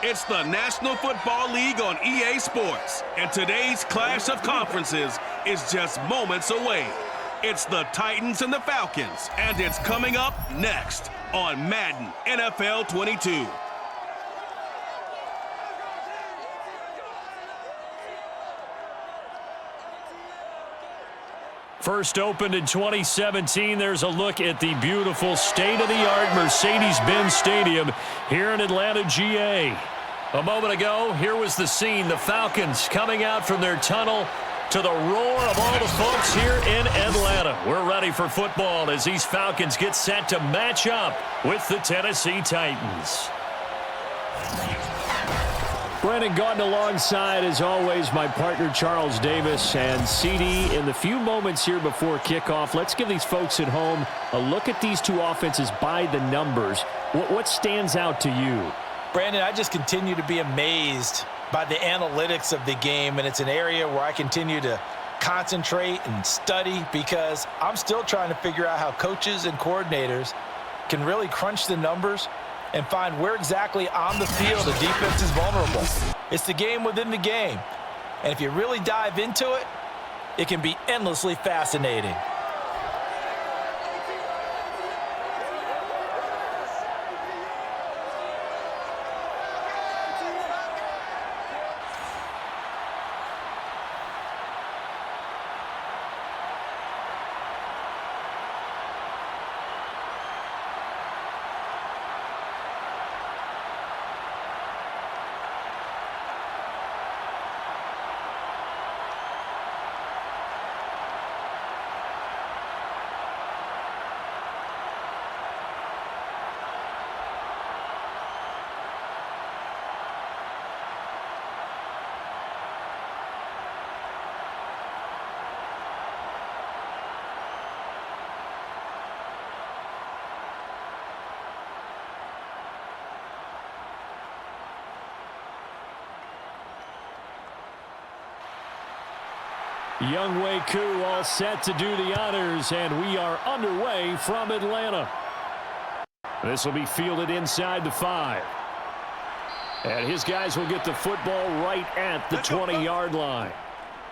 It's the National Football League on EA Sports, and today's clash of conferences is just moments away. It's the Titans and the Falcons, and it's coming up next on Madden NFL 22. First opened in 2017, there's a look at the beautiful state-of-the-art Mercedes-Benz Stadium here in Atlanta, GA. A moment ago, here was the scene. The Falcons coming out from their tunnel to the roar of all the folks here in Atlanta. We're ready for football as these Falcons get set to match up with the Tennessee Titans. Brandon Gaudin alongside, as always, my partner Charles Davis. And CD, in the few moments here before kickoff, let's give these folks at home a look at these two offenses by the numbers. What stands out to you? Brandon, I just continue to be amazed by the analytics of the game, and it's an area where I continue to concentrate and study because I'm still trying to figure out how coaches and coordinators can really crunch the numbers and find where exactly on the field the defense is vulnerable. It's the game within the game. And if you really dive into it, it can be endlessly fascinating. Younghoe Koo all set to do the honors, and we are underway from Atlanta. This will be fielded inside the 5. And his guys will get the football right at the 20-yard line.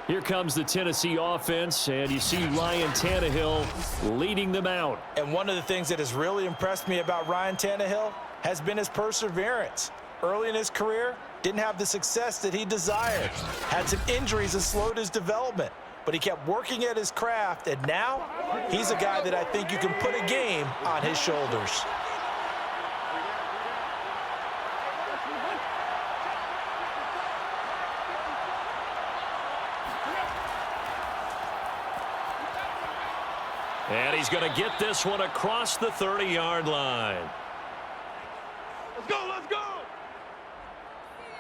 Here comes the Tennessee offense, and you see Ryan Tannehill leading them out. And one of the things that has really impressed me about Ryan Tannehill has been his perseverance. Early in his career, didn't have the success that he desired. Had some injuries that slowed his development. But he kept working at his craft, and now he's a guy that I think you can put a game on his shoulders. And he's going to get this one across the 30-yard line. Let's go, let's go!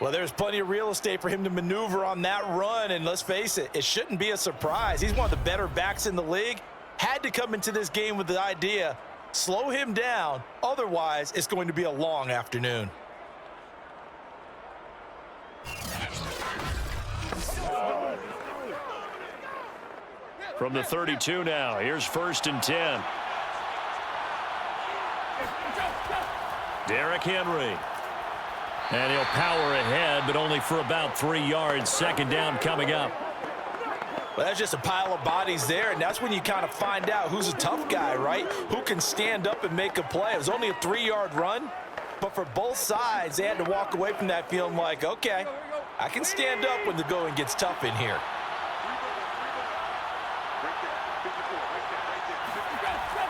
Well, there's plenty of real estate for him to maneuver on that run, and let's face it, it shouldn't be a surprise. He's one of the better backs in the league. Had to come into this game with the idea, slow him down, otherwise it's going to be a long afternoon. From the 32 now, here's 1st and 10. Derrick Henry. And he'll power ahead, but only for about 3 yards. 2nd down coming up. Well, that's just a pile of bodies there, and that's when you kind of find out who's a tough guy, right? Who can stand up and make a play. It was only a 3-yard run, but for both sides, they had to walk away from that feeling like, okay, I can stand up when the going gets tough in here.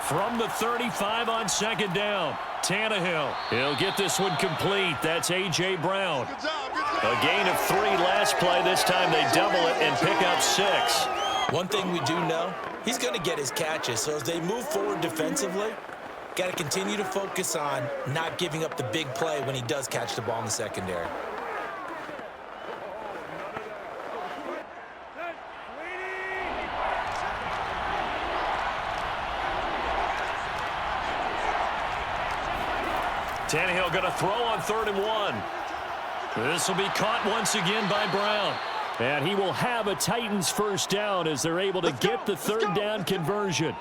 From the 35 on 2nd down, Tannehill. He'll get this one complete. That's A.J. Brown. A gain of 3 last play. This time they double it and pick up 6. One thing we do know, he's going to get his catches. So as they move forward defensively, got to continue to focus on not giving up the big play when he does catch the ball in the secondary. Tannehill going to throw on 3rd and 1. This will be caught once again by Brown. And he will have a Titans 1st down as they're able to get the 3rd down conversion.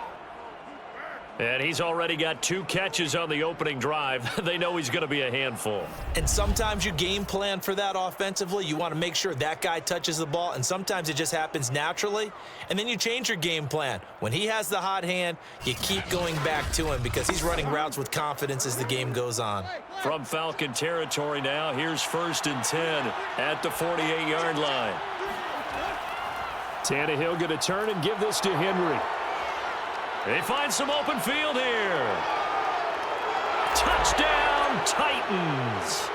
And he's already got 2 catches on the opening drive. They know he's going to be a handful. And sometimes you game plan for that offensively. You want to make sure that guy touches the ball, and sometimes it just happens naturally. And then you change your game plan. When he has the hot hand, you keep going back to him because he's running routes with confidence as the game goes on. From Falcon territory now, here's 1st and 10 at the 48-yard line. Tannehill going to turn and give this to Henry. They find some open field here. Touchdown, Titans.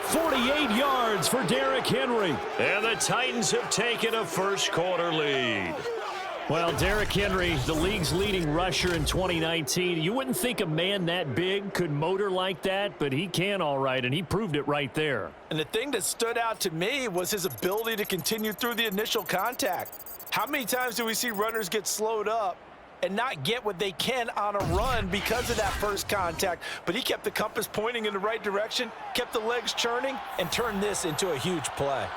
48 yards for Derrick Henry. And the Titans have taken a first-quarter lead. Well, Derrick Henry, the league's leading rusher in 2019. You wouldn't think a man that big could motor like that, but he can all right, and he proved it right there. And the thing that stood out to me was his ability to continue through the initial contact. How many times do we see runners get slowed up and not get what they can on a run because of that first contact? But he kept the compass pointing in the right direction, kept the legs churning, and turned this into a huge play.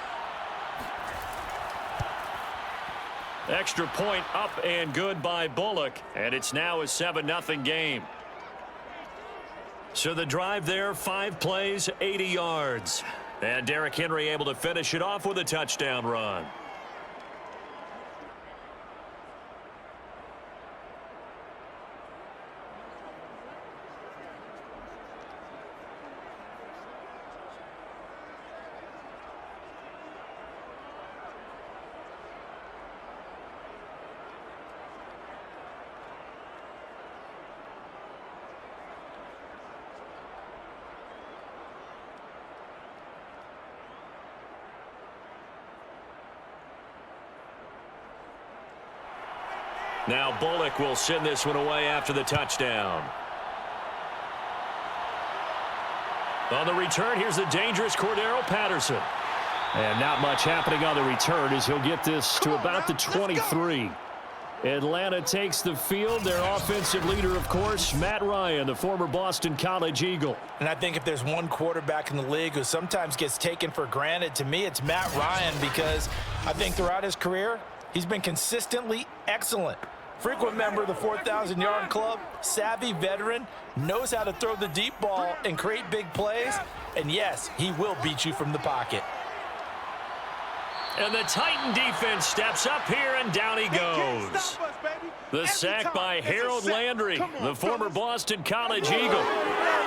Extra point up and good by Bullock, and it's now a 7-0 game. So the drive there, 5 plays, 80 yards. And Derrick Henry able to finish it off with a touchdown run. Now Bullock will send this one away after the touchdown. On the return, here's the dangerous Cordero Patterson. And not much happening on the return as he'll get this to about the 23. Atlanta takes the field. Their offensive leader, of course, Matt Ryan, the former Boston College Eagle. And I think if there's one quarterback in the league who sometimes gets taken for granted, to me it's Matt Ryan, because I think throughout his career, he's been consistently excellent. Frequent member of the 4,000-yard club, savvy veteran, knows how to throw the deep ball and create big plays. And yes, he will beat you from the pocket. And the Titan defense steps up here, and down he goes. The sack by Harold Landry, the former Boston College Eagle.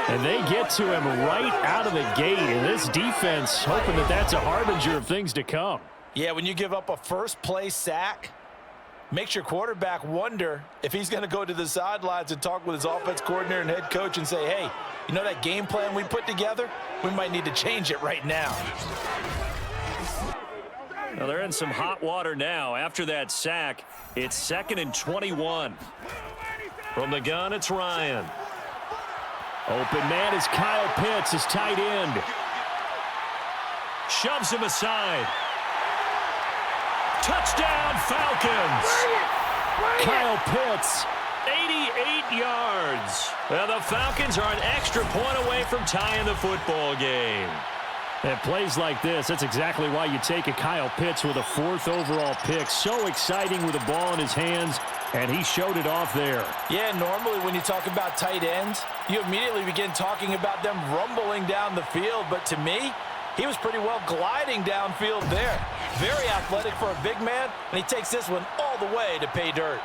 And they get to him right out of the gate. And this defense hoping that that's a harbinger of things to come. Yeah, when you give up a first-play sack, makes your quarterback wonder if he's going to go to the sidelines and talk with his offense coordinator and head coach and say, hey, you know that game plan we put together? We might need to change it right now. Now they're in some hot water now. After that sack, it's 2nd and 21. From the gun, it's Ryan. Open man is Kyle Pitts, his tight end. Shoves him aside. Touchdown, Falcons. Kyle Pitts. 88 yards. Now the Falcons are an extra point away from tying the football game. And plays like this, that's exactly why you take a Kyle Pitts with a 4th overall pick. So exciting with the ball in his hands, and he showed it off there. Yeah, normally when you talk about tight ends, you immediately begin talking about them rumbling down the field. But to me, he was pretty well gliding downfield there. Very athletic for a big man, and he takes this one all the way to pay dirt.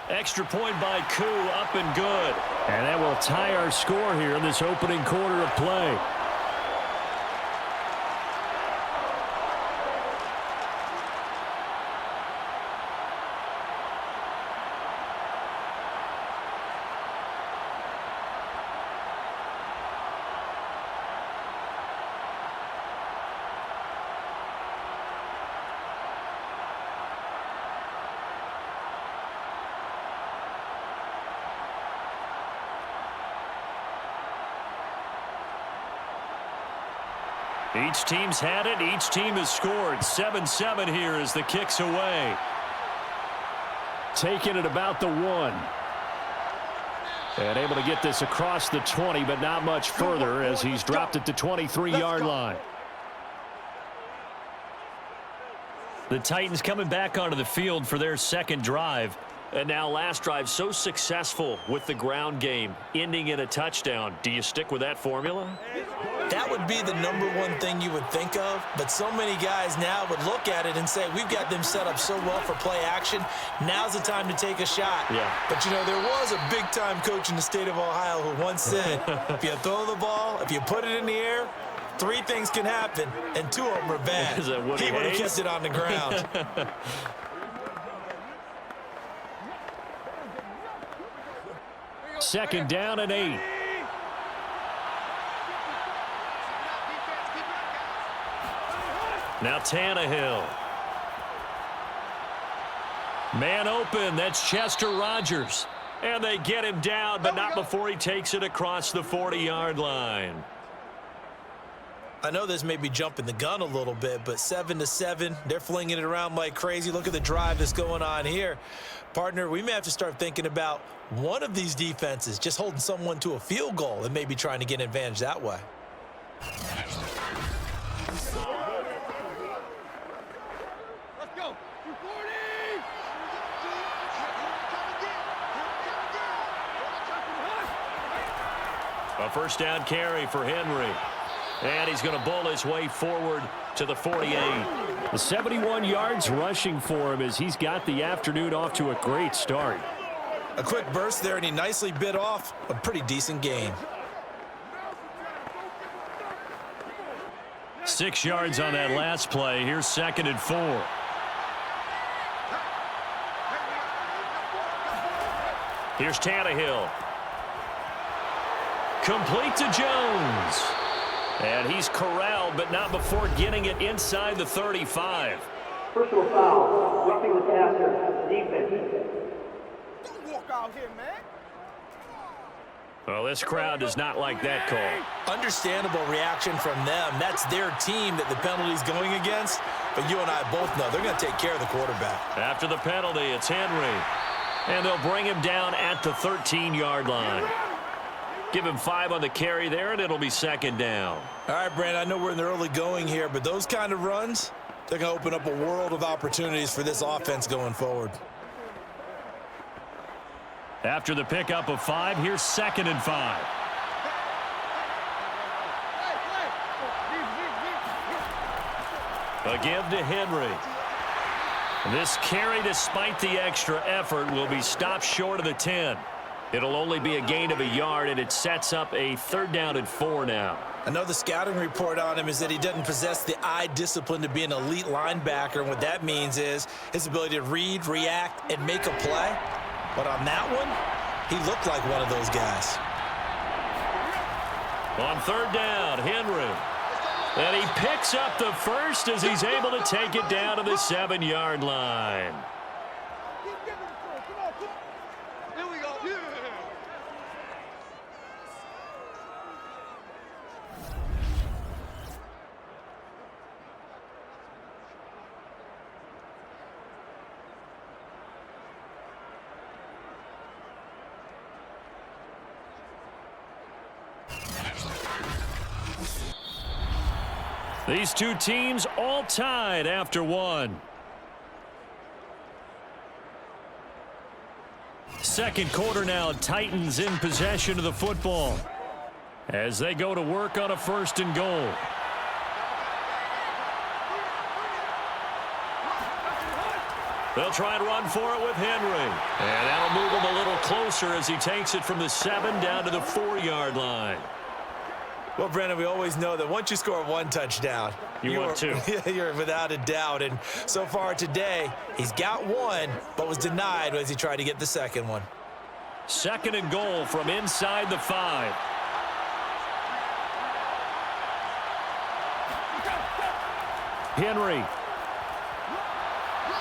Extra point by Koo, up and good. And that will tie our score here in this opening quarter of play. Each team's had it. Each team has scored. 7-7 here as the kick's away. Taking it about the 1. And able to get this across the 20, but not much further as he's dropped at the 23-yard line. The Titans coming back onto the field for their second drive. And now last drive so successful with the ground game, ending in a touchdown. Do you stick with that formula? That would be the number one thing you would think of, but so many guys now would look at it and say, we've got them set up so well for play action. Now's the time to take a shot. Yeah. But, you know, there was a big-time coach in the state of Ohio who once said, if you throw the ball, if you put it in the air, 3 things can happen, and 2 of them are bad. Is that Woody He would have Hayes? kept it on the ground. Second down and 8. Now Tannehill. Man open, that's Chester Rogers. And they get him down, but not before he takes it across the 40-yard line. I know this may be jumping the gun a little bit, but 7-7, they're flinging it around like crazy. Look at the drive that's going on here. Partner, we may have to start thinking about one of these defenses just holding someone to a field goal and maybe trying to get an advantage that way. Let's go. 240. A first down carry for Henry. And he's going to bowl his way forward to the 48. The 71 yards rushing for him as he's got the afternoon off to a great start. A quick burst there, and he nicely bit off a pretty decent gain. 6 yards on that last play. Here's 2nd and 4. Here's Tannehill. Complete to Jones. And he's corralled, but not before getting it inside the 35. Personal foul, sweeping the passer, defense. Don't walk out here, man. Well, this crowd does not like that call. Understandable reaction from them. That's their team that the penalty's going against. But you and I both know they're going to take care of the quarterback. After the penalty, it's Henry. And they'll bring him down at the 13-yard line. Give him 5 on the carry there, and it'll be 2nd down. All right, Brand, I know we're in the early going here, but those kind of runs, they're going to open up a world of opportunities for this offense going forward. After the pickup of 5, here's 2nd and 5. A give to Henry. This carry, despite the extra effort, will be stopped short of the 10. It'll only be a gain of a yard, and it sets up a 3rd down and 4 now. I know the scouting report on him is that he doesn't possess the eye discipline to be an elite linebacker, and what that means is his ability to read, react, and make a play. But on that one, he looked like one of those guys. On 3rd down, Henry. And he picks up the first as he's able to take it down to the 7-yard line. Here we go. Yeah. These two teams all tied after 1. Second quarter now, Titans in possession of the football as they go to work on a 1st and goal. They'll try and run for it with Henry. And that'll move him a little closer as he takes it from the 7 down to the 4-yard line. Well, Brandon, we always know that once you score 1 touchdown, want 2. You're without a doubt. And so far today, he's got 1, but was denied as he tried to get the 2nd one. 2nd and goal from inside the 5. Henry.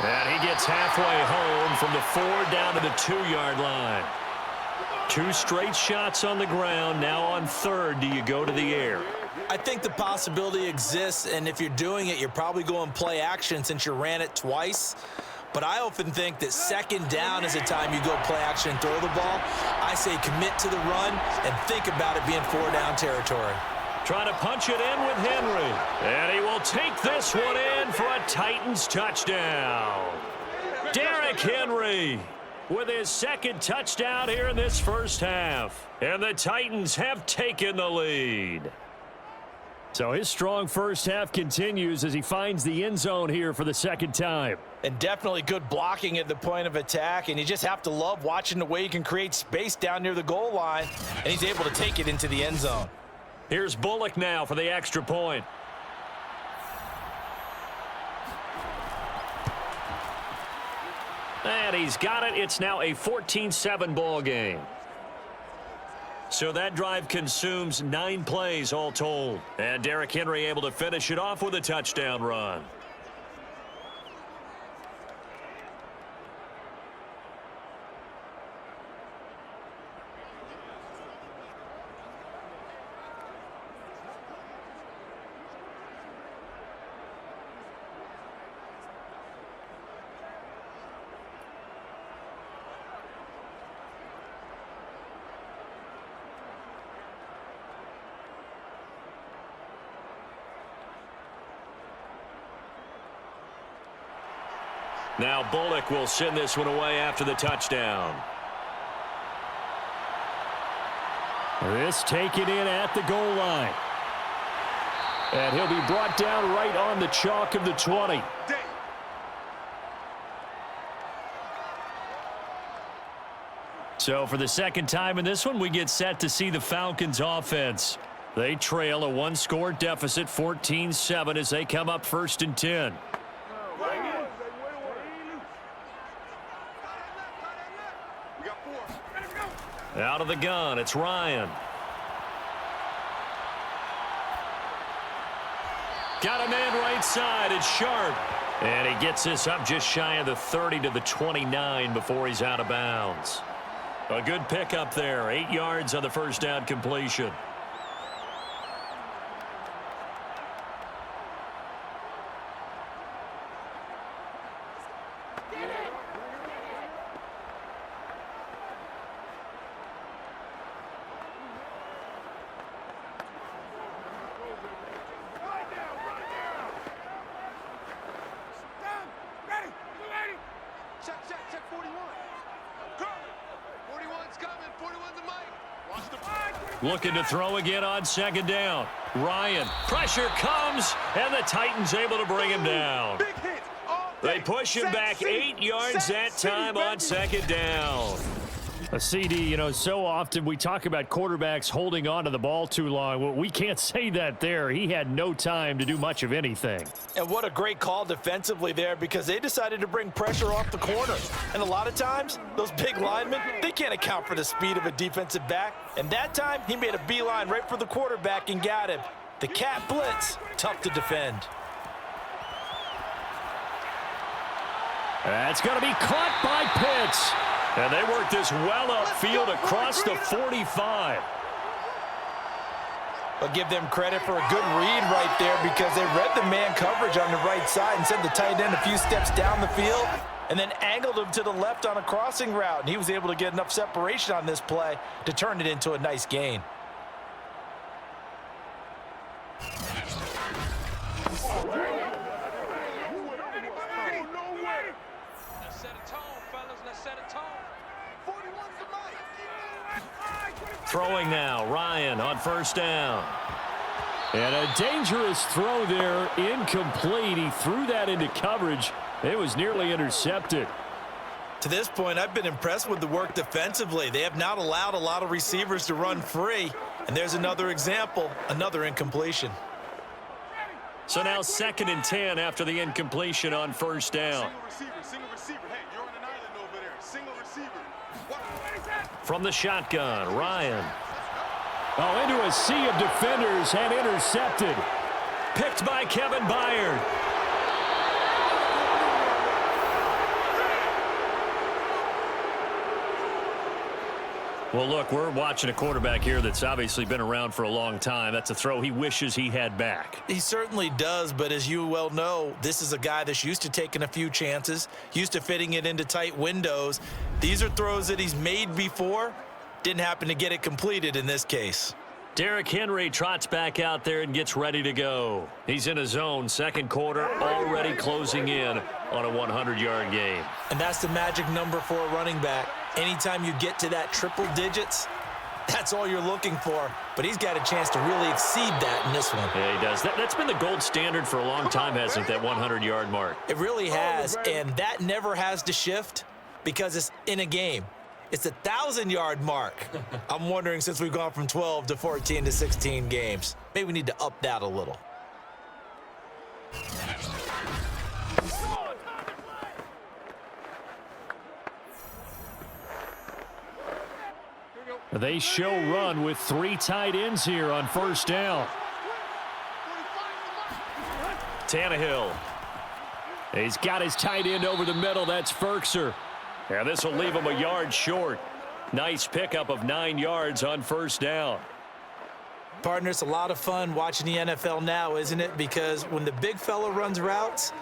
And he gets halfway home from the 4 down to the 2-yard line. 2 straight shots on the ground. Now on 3rd, do you go to the air? I think the possibility exists, and if you're doing it, you're probably going play action since you ran it twice. But I often think that 2nd down is the time you go play action and throw the ball. I say commit to the run and think about it being 4 down territory. Trying to punch it in with Henry. And he will take this one in for a Titans touchdown. Derrick Henry with his second touchdown here in this first half. And the Titans have taken the lead. So his strong first half continues as he finds the end zone here for the second time. And definitely good blocking at the point of attack. And you just have to love watching the way he can create space down near the goal line. And he's able to take it into the end zone. Here's Bullock now for the extra point. And he's got it. It's now a 14-7 ball game. So that drive consumes 9 plays all told. And Derrick Henry able to finish it off with a touchdown run. Now Bullock will send this one away after the touchdown. This taken in at the goal line. And he'll be brought down right on the chalk of the 20. So for the second time in this one, we get set to see the Falcons offense. They trail a 1-score deficit, 14-7, as they come up 1st and 10. Out of the gun, it's Ryan. Got a man right side, it's Sharp. And he gets this up just shy of the 30 to the 29 before he's out of bounds. A good pickup there, 8 yards on the first down completion. Check 41. 41's coming. 41's the mic. Watch the... Looking to throw again on second down. Ryan, pressure comes, and the Titans able to bring him down. Big hit. They push him back 8 yards that time on second down. A CD, you know, so often we talk about quarterbacks holding on to the ball too long. Well, we can't say that there. He had no time to do much of anything. And what a great call defensively there, because they decided to bring pressure off the corner. And a lot of times, those big linemen, they can't account for the speed of a defensive back. And that time, he made a beeline right for the quarterback and got him. The cat blitz, tough to defend. That's going to be caught by Pitts. And they work this well upfield across the 45. But give them credit for a good read right there, because they read the man coverage on the right side and sent the tight end a few steps down the field and then angled him to the left on a crossing route. And he was able to get enough separation on this play to turn it into a nice gain. Throwing now, Ryan on first down. And a dangerous throw there, incomplete. He threw that into coverage. It was nearly intercepted. To this point, I've been impressed with the work defensively. They have not allowed a lot of receivers to run free. And there's another example, another incompletion. So now 2nd and 10 after the incompletion on first down. Single receiver. Hey, you're on an island over there. Single receiver. From the shotgun, Ryan. Oh, into a sea of defenders and intercepted. Picked by Kevin Byard. Well, look, we're watching a quarterback here that's obviously been around for a long time. That's a throw he wishes he had back. He certainly does, but as you well know, this is a guy that's used to taking a few chances, used to fitting it into tight windows. These are throws that he's made before. Didn't happen to get it completed in this case. Derrick Henry trots back out there and gets ready to go. He's in his zone, second quarter, already closing in on a 100-yard game. And that's the magic number for a running back. Anytime you get to that triple digits, that's all you're looking for. But he's got a chance to really exceed that in this one. Yeah, he does. That's been the gold standard for a long time, hasn't it, that 100-yard mark? It really has, and that never has to shift because it's in a game. It's a 1,000-yard mark. I'm wondering, since we've gone from 12 to 14 to 16 games, maybe we need to up that a little. They show run with 3 tight ends here on first down. Tannehill. He's got his tight end over the middle. That's Firkser. And this will leave him a yard short. Nice pickup of 9 yards on first down. Partner, it's a lot of fun watching the NFL now, isn't it? Because when the big fella runs routes,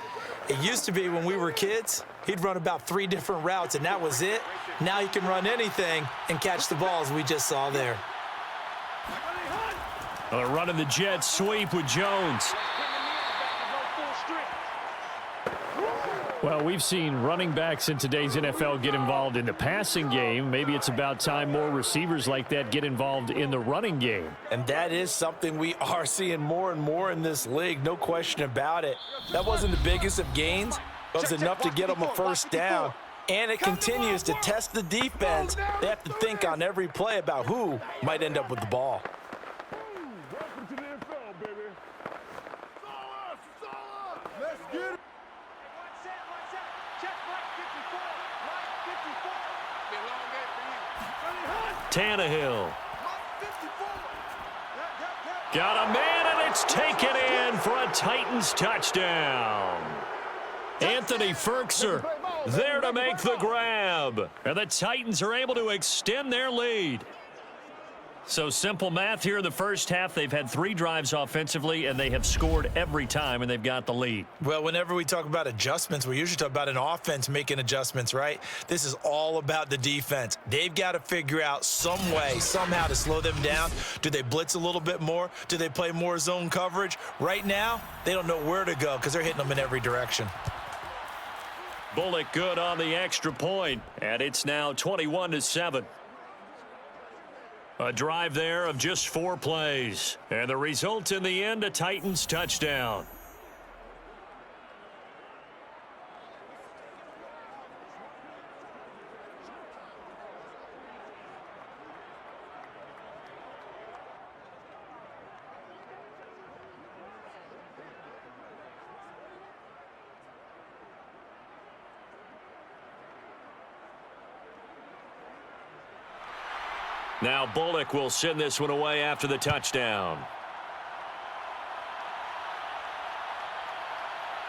it used to be when we were kids, he'd run about 3 different routes, and that was it. Now he can run anything and catch the balls we just saw there. They're running the jet sweep with Jones. Well, we've seen running backs in today's NFL get involved in the passing game. Maybe it's about time more receivers like that get involved in the running game. And that is something we are seeing more and more in this league, no question about it. That wasn't the biggest of gains, but it was enough to get them a first down. And it continues to test the defense. They have to think on every play about who might end up with the ball. Welcome to the NFL, baby. It's all us. It's all us. Let's get it. Tannehill. Got a man, and it's taken in for a Titans touchdown. Anthony Firkser there to make the grab. And the Titans are able to extend their lead. So simple math here in the first half. They've had 3 drives offensively, and they have scored every time, and they've got the lead. Well, whenever we talk about adjustments, we usually talk about an offense making adjustments, right? This is all about the defense. They've got to figure out some way, somehow to slow them down. Do they blitz a little bit more? Do they play more zone coverage? Right now, they don't know where to go because they're hitting them in every direction. Bullock good on the extra point, and it's now 21-7. A drive there of just 4 plays. And the result in the end, a Titans touchdown. Now Bullock will send this one away after the touchdown.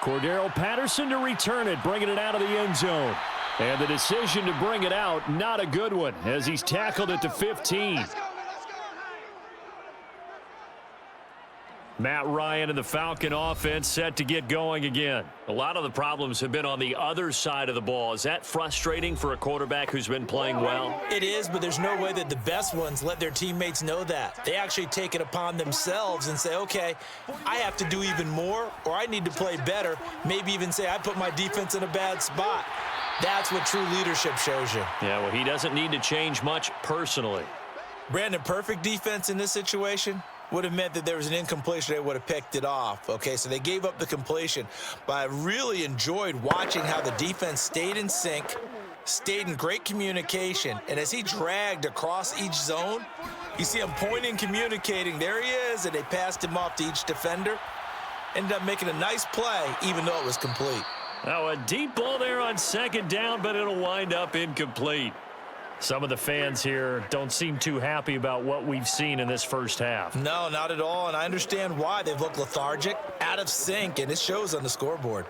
Cordero Patterson to return it, bringing it out of the end zone. And the decision to bring it out, not a good one, as he's tackled at the 15. Matt Ryan and the Falcon offense set to get going again. A lot of the problems have been on the other side of the ball. Is that frustrating for a quarterback who's been playing well? It is, but there's no way that the best ones let their teammates know that. They actually take it upon themselves and say, okay, I have to do even more, or I need to play better. Maybe even say, I put my defense in a bad spot. That's what true leadership shows you. Yeah, well, he doesn't need to change much personally. Brandon, perfect defense in this situation would have meant that there was an incompletion. They would have picked it off. Okay, so they gave up the completion. But I really enjoyed watching how the defense stayed in sync, stayed in great communication. And as he dragged across each zone, you see him pointing, communicating. There he is, and they passed him off to each defender. Ended up making a nice play, even though it was complete. Now a deep ball there on second down, but it'll wind up incomplete. Some of the fans here don't seem too happy about what we've seen in this first half. No, not at all, and I understand why. They've looked lethargic, out of sync, and it shows on the scoreboard.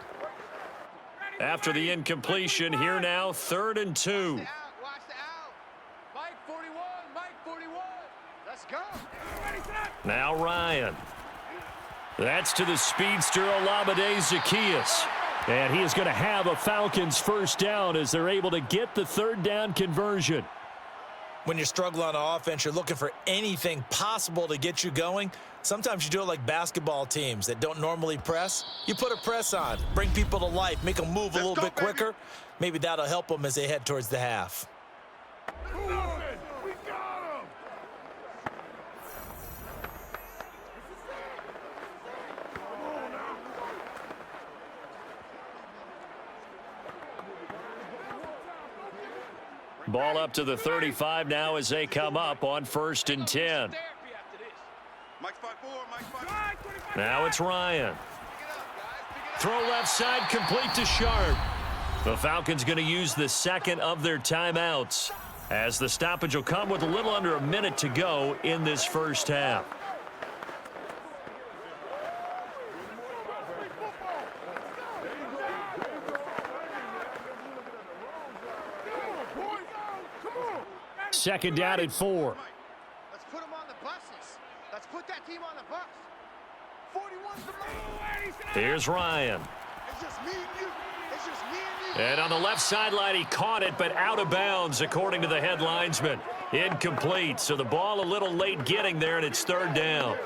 After the incompletion, here now, 3rd and 2. Watch the out. Mike 41, Mike 41. Let's go. Now Ryan. That's to the speedster Olamide Zaccheaus. And he is going to have a Falcons first down as they're able to get the 3rd down conversion. When you're struggling on offense, you're looking for anything possible to get you going. Sometimes you do it like basketball teams that don't normally press. You put a press on, bring people to life, make them move a little bit quicker. Maybe that'll help them as they head towards the half. We got him! Ball up to the 35 now as they come up on 1st and 10. Now it's Ryan. Throw left side, complete to Sharp. The Falcons going to use the second of their timeouts, as the stoppage will come with a little under a minute to go in this first half. Second down at 4. Let's put them on the buses. Let's put that team on the bus. 41's the money. Here's Ryan. It's just me and you. It's just me and you. And on the left sideline, he caught it, but out of bounds, according to the head linesman. Incomplete, so the ball a little late getting there, and it's 3rd down.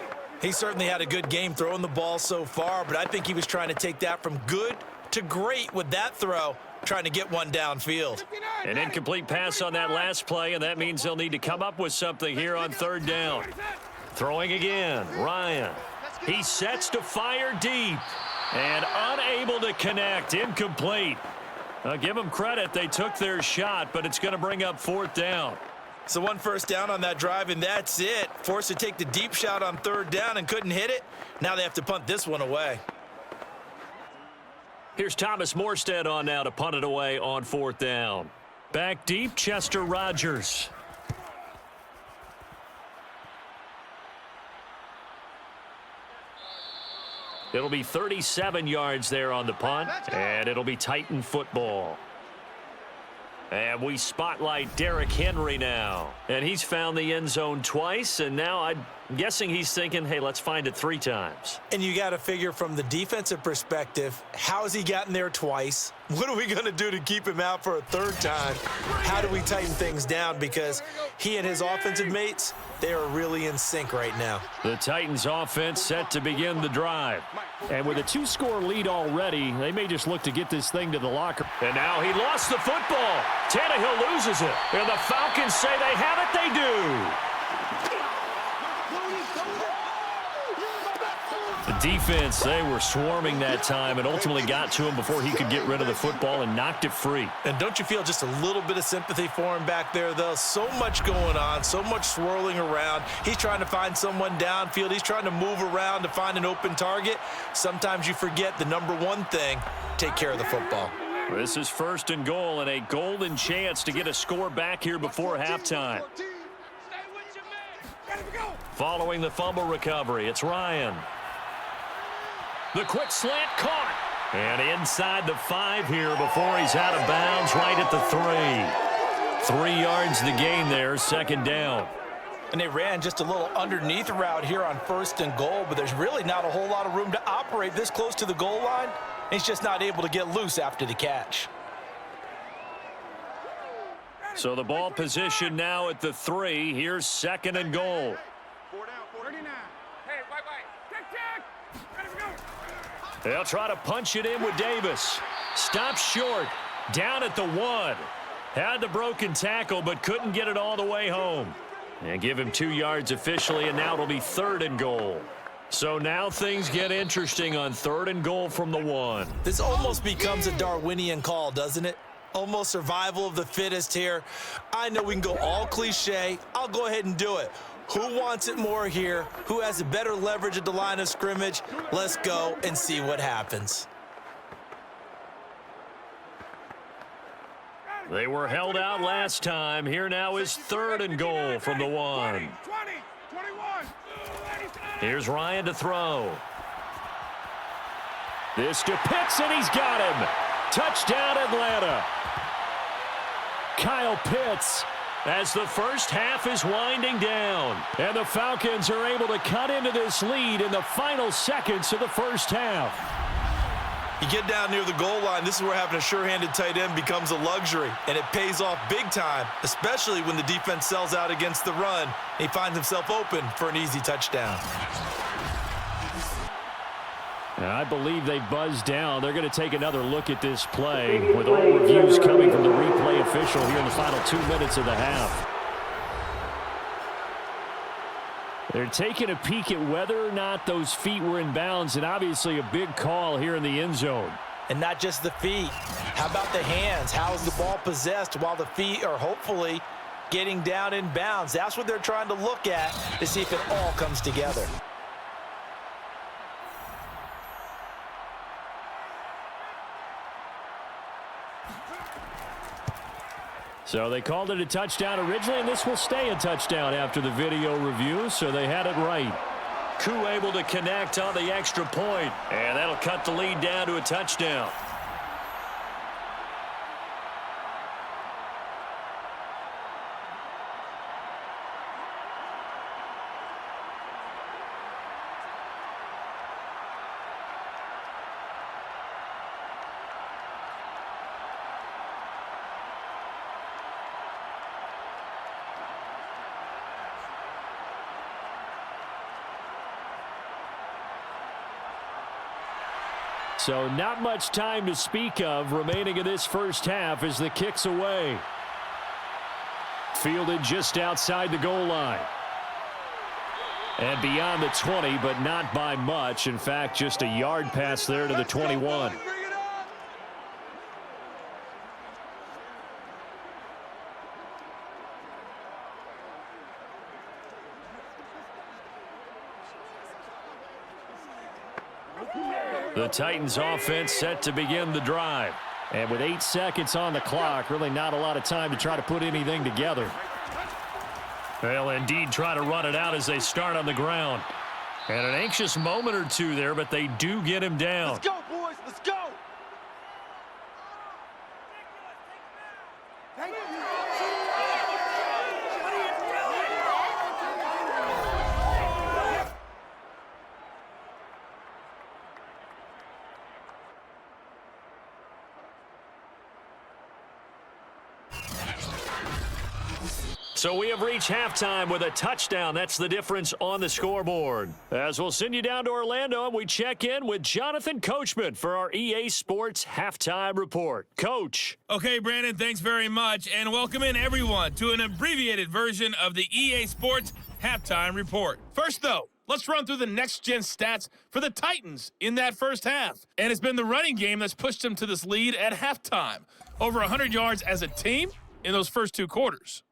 He certainly had a good game throwing the ball so far, but I think he was trying to take that from good to great with that throw, trying to get one downfield. An incomplete pass on that last play, and that means they'll need to come up with something here on 3rd down. Throwing again, Ryan. He sets to fire deep and unable to connect. Incomplete. I'll give them credit. They took their shot, but it's going to bring up 4th down. So 1 first down on that drive, and that's it. Forced to take the deep shot on 3rd down and couldn't hit it. Now they have to punt this one away. Here's Thomas Morstead on now to punt it away on 4th down. Back deep, Chester Rogers. It'll be 37 yards there on the punt, and it'll be Titan football. And we spotlight Derrick Henry now. And he's found the end zone twice, and now I'm guessing he's thinking, hey, let's find it 3 times. And you got to figure from the defensive perspective, how has he gotten there twice? What are we going to do to keep him out for a 3rd time? How do we tighten things down? Because he and his offensive mates, they are really in sync right now. The Titans offense set to begin the drive. And with a 2-score lead already, they may just look to get this thing to the locker. And now he lost the football. Tannehill loses it. And the Falcons say they have it. They do. The defense, they were swarming that time and ultimately got to him before he could get rid of the football and knocked it free. And don't you feel just a little bit of sympathy for him back there, though? So much going on, so much swirling around. He's trying to find someone downfield. He's trying to move around to find an open target. Sometimes you forget the number one thing, take care of the football. This is 1st and goal and a golden chance to get a score back here before halftime. Following the fumble recovery, it's Ryan. The quick slant caught. And inside the 5 here before he's out of bounds right at the 3. 3 yards the gain there, 2nd down. And they ran just a little underneath route here on 1st and goal, but there's really not a whole lot of room to operate this close to the goal line. He's just not able to get loose after the catch. So the ball position now at the 3. Here's 2nd and goal. 4 down, 49. Hey, white. Tick. Ready to go. They'll try to punch it in with Davis. Stops short. Down at the 1. Had the broken tackle, but couldn't get it all the way home. And give him 2 yards officially, and now it'll be 3rd and goal. So now things get interesting on 3rd and goal from the 1. This almost becomes a Darwinian call, doesn't it? Almost survival of the fittest here. I know we can go all cliche. I'll go ahead and do it. Who wants it more here? Who has a better leverage at the line of scrimmage? Let's go and see what happens. They were held out last time. Here now is 3rd and goal from the 1. 20, 21. Here's Ryan to throw. This to Pitts, and he's got him. Touchdown, Atlanta. Kyle Pitts, as the first half is winding down. And the Falcons are able to cut into this lead in the final seconds of the first half. You get down near the goal line, this is where having a sure-handed tight end becomes a luxury, and it pays off big time, especially when the defense sells out against the run. He finds himself open for an easy touchdown. I believe they buzzed down. They're going to take another look at this play with all reviews coming from the replay official here in the final 2 minutes of the half. They're taking a peek at whether or not those feet were in bounds, and obviously a big call here in the end zone. And not just the feet. How about the hands? How is the ball possessed while the feet are hopefully getting down in bounds? That's what they're trying to look at to see if it all comes together. So they called it a touchdown originally, and this will stay a touchdown after the video review, so they had it right. Koo able to connect on the extra point, and that'll cut the lead down to a touchdown. So not much time to speak of remaining in this first half as the kick's away. Fielded just outside the goal line. And beyond the 20, but not by much. In fact, just a yard pass there to the 21. The Titans offense set to begin the drive. And with 8 seconds on the clock, really not a lot of time to try to put anything together. They'll indeed try to run it out as they start on the ground. And an anxious moment or two there, but they do get him down. Let's go, boys. Let's go. So we have reached halftime with a touchdown. That's the difference on the scoreboard. As we'll send you down to Orlando, and we check in with Jonathan Coachman for our EA Sports Halftime Report. Coach. Okay, Brandon, thanks very much, and welcome in everyone to an abbreviated version of the EA Sports Halftime Report. First, though, let's run through the next-gen stats for the Titans in that first half. And it's been the running game that's pushed them to this lead at halftime. Over 100 yards as a team in those first 2 quarters.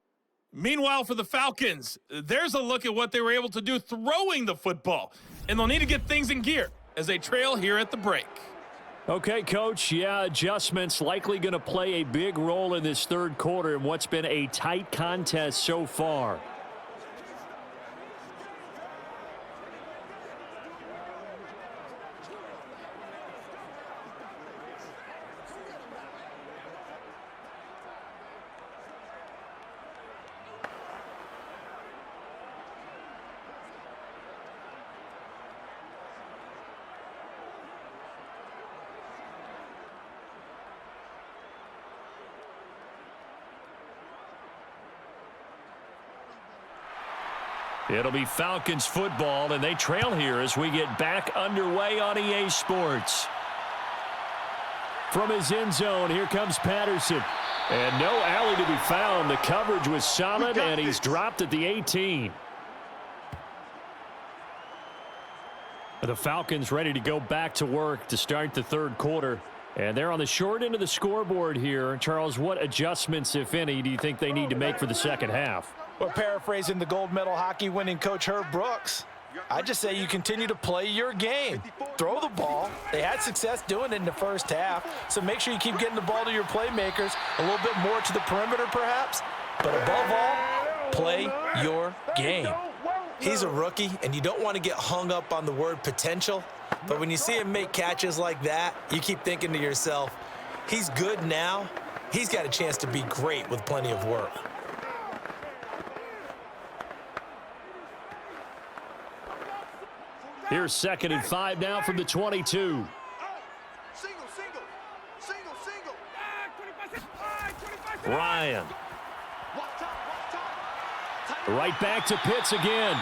Meanwhile, for the Falcons, there's a look at what they were able to do throwing the football. And they'll need to get things in gear as they trail here at the break. Okay, Coach. Yeah, adjustments likely going to play a big role in this third quarter in what's been a tight contest so far. It'll be Falcons football, and they trail here as we get back underway on EA Sports. From his end zone, here comes Patterson. And no alley to be found. The coverage was solid, and he's dropped at the 18. The Falcons ready to go back to work to start the third quarter. And they're on the short end of the scoreboard here. Charles, what adjustments, if any, do you think they need to make for the second half? Well, paraphrasing the gold medal hockey winning coach Herb Brooks, I just say you continue to play your game. Throw the ball. They had success doing it in the first half, so make sure you keep getting the ball to your playmakers, a little bit more to the perimeter perhaps, but above all, play your game. He's a rookie, and you don't want to get hung up on the word potential, but when you see him make catches like that, you keep thinking to yourself, he's good now. He's got a chance to be great with plenty of work. Here's 2nd and 5 now from the 22. Single, Ryan. Right back to Pitts again.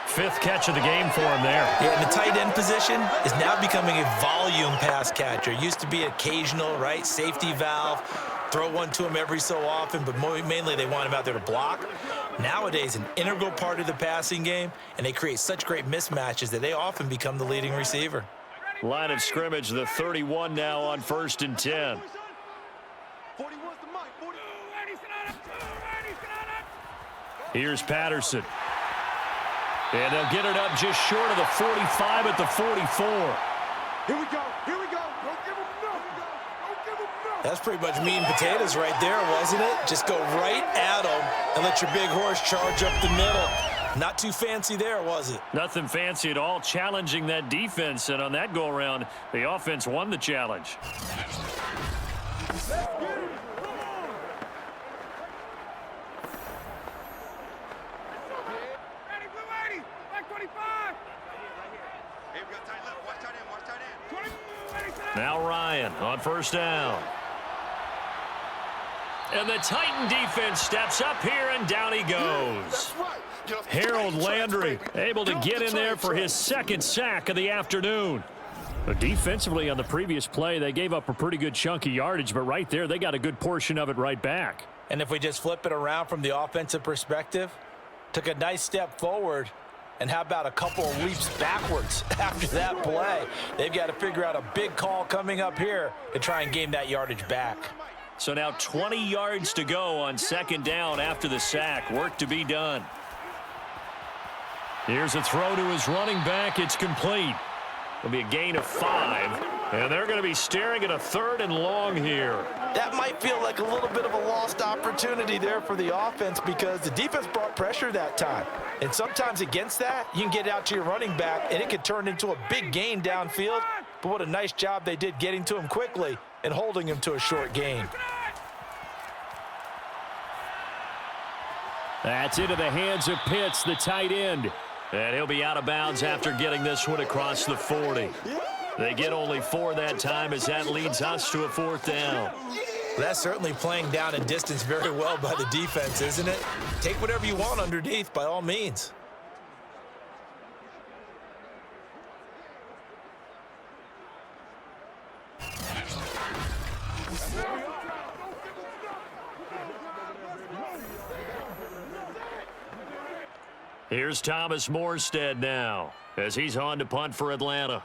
Fifth catch of the game for him there. Yeah, and the tight end position is now becoming a volume pass catcher. Used to be occasional, right? Safety valve. Throw one to him every so often, but mainly they want him out there to block. Nowadays, an integral part of the passing game, and they create such great mismatches that they often become the leading receiver. Line of scrimmage, the 31 now on 1st and 10. Here's Patterson. And they'll get it up just short of the 45 at the 44. Here we go. Here we go. Don't give him nothing. Don't give him nothing. That's pretty much meat and potatoes right there, wasn't it? Just go right at him and let your big horse charge up the middle. Not too fancy there, was it? Nothing fancy at all, challenging that defense. And on that go-around, the offense won the challenge. Now Ryan on 1st down. And the Titan defense steps up here, and down he goes. Harold Landry able to get in there for his 2nd sack of the afternoon. But defensively on the previous play, they gave up a pretty good chunk of yardage, but right there, they got a good portion of it right back. And if we just flip it around from the offensive perspective, took a nice step forward, and how about a couple of leaps backwards after that play? They've got to figure out a big call coming up here to try and gain that yardage back. So now 20 yards to go on 2nd down after the sack. Work to be done. Here's a throw to his running back. It's complete. It'll be a gain of 5. And they're going to be staring at a 3rd and long here. That might feel like a little bit of a lost opportunity there for the offense because the defense brought pressure that time. And sometimes against that, you can get out to your running back, and it can turn into a big gain downfield. But what a nice job they did getting to him quickly and holding him to a short gain. That's into the hands of Pitts, the tight end. And he'll be out of bounds after getting this one across the 40. They get only 4 that time as that leads us to a 4th down. That's certainly playing down and distance very well by the defense, isn't it? Take whatever you want underneath by all means. Here's Thomas Morstead now as he's on to punt for Atlanta.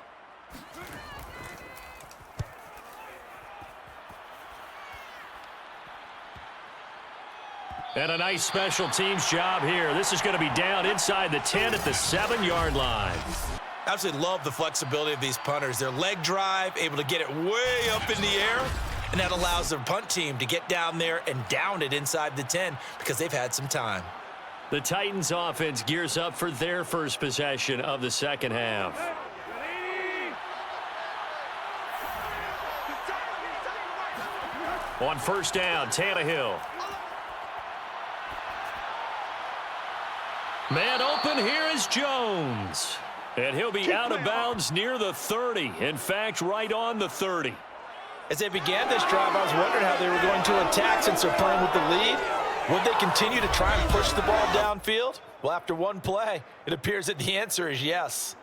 And a nice special teams job here. This is going to be down inside the 10 at the 7-yard line. Absolutely love the flexibility of these punters. Their leg drive, able to get it way up in the air, and that allows their punt team to get down there and down it inside the 10 because they've had some time. The Titans offense gears up for their first possession of the 2nd half. On 1st down, Tannehill. Man open, here is Jones. And he'll be out of bounds near the 30. In fact, right on the 30. As they began this drive, I was wondering how they were going to attack since they're playing with the lead. Would they continue to try and push the ball downfield? Well, after one play, it appears that the answer is yes.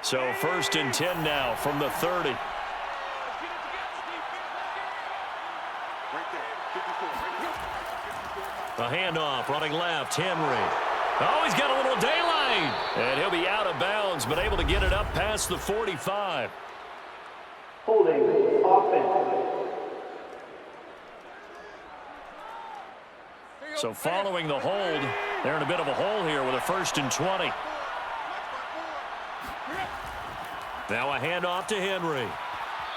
So 1st and 10 now from the 30. A handoff, running left, Henry. Oh, he's got a little daylight. And he'll be out of bounds, but able to get it up past the 45. Holding offense. So following the hold, they're in a bit of a hole here with a 1st and 20. Now a handoff to Henry.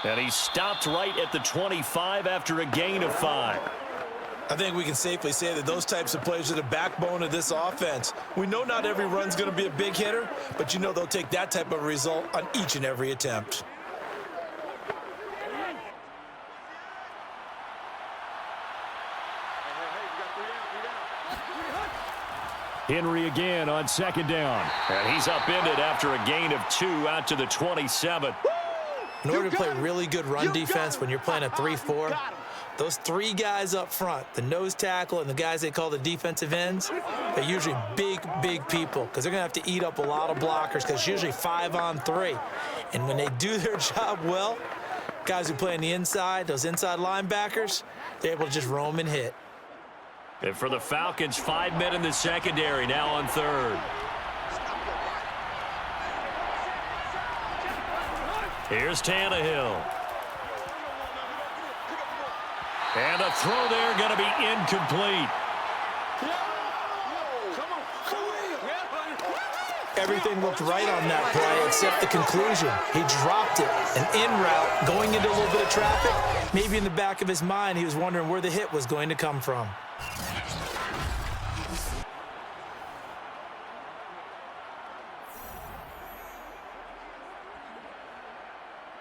And he stopped right at the 25 after a gain of 5. I think we can safely say that those types of plays are the backbone of this offense. We know not every run's going to be a big hitter, but you know they'll take that type of result on each and every attempt. Henry again on second down. And he's upended after a gain of 2 out to the 27. In order to play really good run defense when you're playing a 3-4, those 3 guys up front, the nose tackle and the guys they call the defensive ends, they're usually big people because they're going to have to eat up a lot of blockers because it's usually 5-on-3. And when they do their job well, guys who play on the inside, those inside linebackers, they're able to just roam and hit. And for the Falcons, 5 men in the secondary now on third. Here's Tannehill. And a throw there going to be incomplete. Everything looked right on that play except the conclusion. He dropped it. An in route going into a little bit of traffic. Maybe in the back of his mind, he was wondering where the hit was going to come from.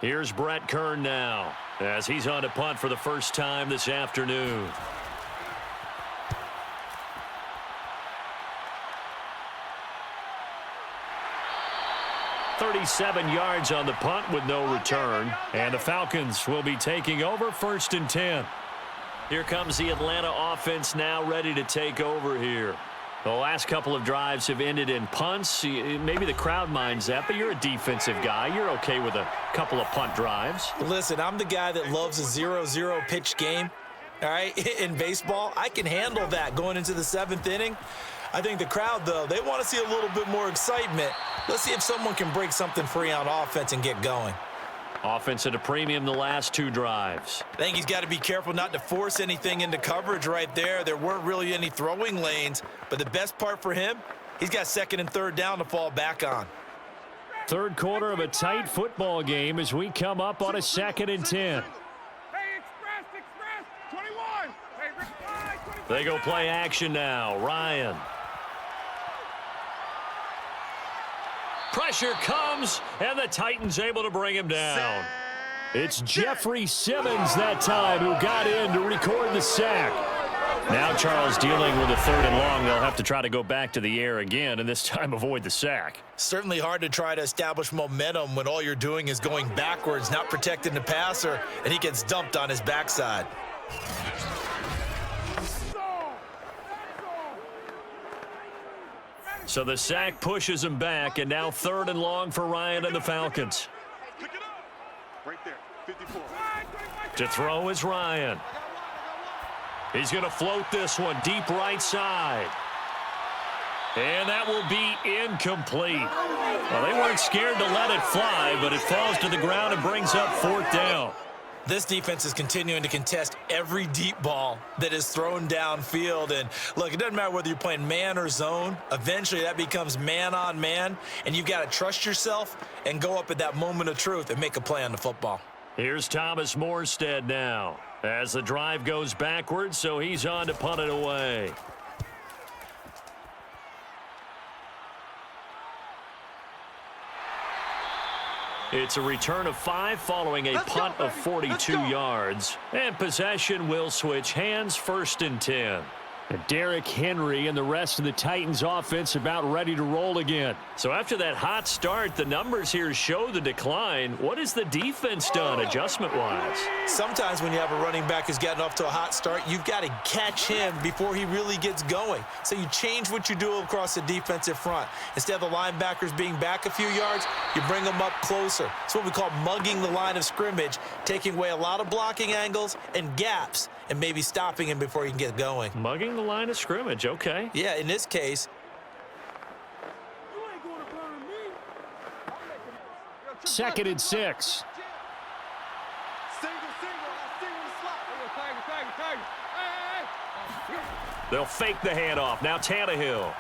Here's Brett Kern now as he's on to punt for the first time this afternoon. "37 yards on the punt with no return. And the Falcons will be taking over 1st and 10. Here comes the Atlanta offense now ready to take over here. The last couple of drives have ended in punts. Maybe the crowd minds that, but you're a defensive guy. You're okay with a couple of punt drives. Listen, I'm the guy that loves a 0-0 pitch game. All right, in baseball, I can handle that going into the 7th inning. I think the crowd, though, they want to see a little bit more excitement. Let's see if someone can break something free on offense and get going. Offense at a premium the last 2 drives. I think he's got to be careful not to force anything into coverage right there. There weren't really any throwing lanes, but the best part for him, he's got 2nd and 3rd down to fall back on. Third quarter of a tight football game as we come up on a 2nd and 10. Express, 21. They go play action now. Ryan. Pressure comes, and the Titans able to bring him down. It's Jeffrey Simmons that time who got in to record the sack. Now Charles dealing with a 3rd and long. They'll have to try to go back to the air again, and this time avoid the sack. Certainly hard to try to establish momentum when all you're doing is going backwards, not protecting the passer, and he gets dumped on his backside. So the sack pushes him back, and now 3rd and long for Ryan and the Falcons. Right there, 54. To throw is Ryan. He's going to float this one deep right side. And that will be incomplete. Well, they weren't scared to let it fly, but it falls to the ground and brings up 4th down. This defense is continuing to contest every deep ball that is thrown downfield. And look, it doesn't matter whether you're playing man or zone. Eventually, that becomes man on man. And you've got to trust yourself and go up at that moment of truth and make a play on the football. Here's Thomas Morstead now as the drive goes backwards, so he's on to punt it away. It's a return of 5 following a punt of 42 yards. And possession will switch hands, 1st and 10. Derrick Henry and the rest of the Titans offense about ready to roll again. So after that hot start, the numbers here show the decline. What has the defense done adjustment-wise? Sometimes when you have a running back who's gotten off to a hot start, you've got to catch him before he really gets going. So you change what you do across the defensive front. Instead of the linebackers being back a few yards, you bring them up closer. It's what we call mugging the line of scrimmage, taking away a lot of blocking angles and gaps and maybe stopping him before he can get going. Mugging the line of scrimmage, okay. Yeah, in this case. 2nd and 6. They'll fake the handoff. Now Tannehill.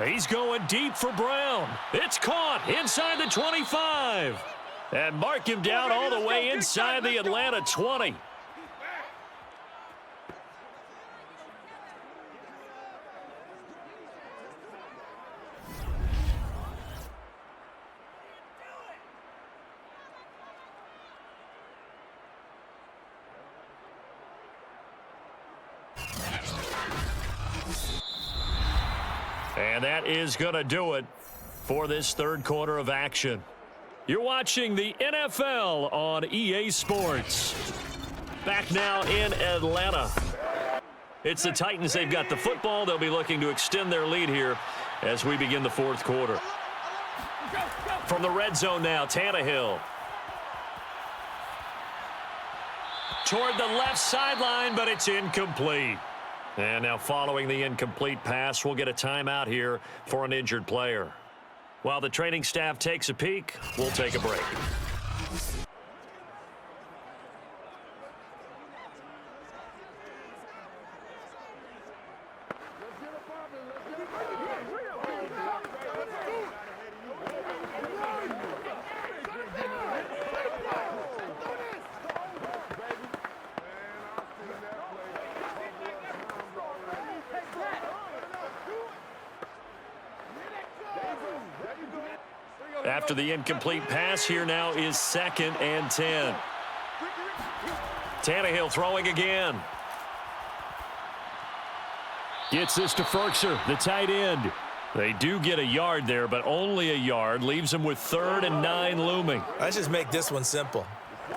He's going deep for Brown. It's caught inside the 25. And mark him down all the way inside the Atlanta 20. And that is going to do it for this third quarter of action. You're watching the NFL on EA Sports. Back now in Atlanta. It's the Titans. They've got the football. They'll be looking to extend their lead here as we begin the fourth quarter. From the red zone now, Tannehill. Toward the left sideline, but it's incomplete. And now following the incomplete pass, we'll get a timeout here for an injured player. While the training staff takes a peek, we'll take a break. After the incomplete pass, here now is 2nd and 10. Tannehill throwing again. Gets this to Ferkser, the tight end. They do get a yard there, but only a yard. Leaves them with 3rd and 9 looming. Let's just make this one simple.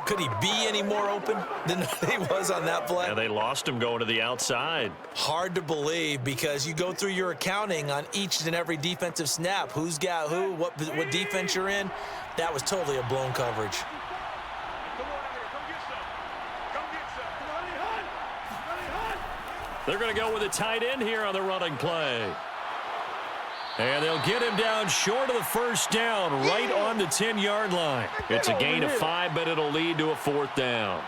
Could he be any more open than he was on that play? And they lost him going to the outside. Hard to believe because you go through your accounting on each and every defensive snap. Who's got who, what defense you're in. That was totally a blown coverage. They're going to go with a tight end here on the running play. And they'll get him down short of the first down, right on the 10-yard line. It's a gain of 5, but it'll lead to a 4th down.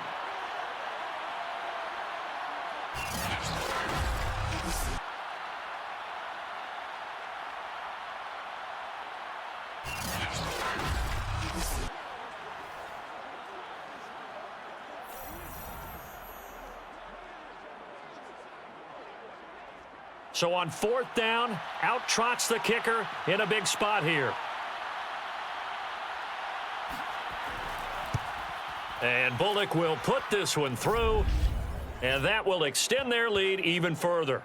So on 4th down, out trots the kicker in a big spot here. And Bullock will put this one through, and that will extend their lead even further.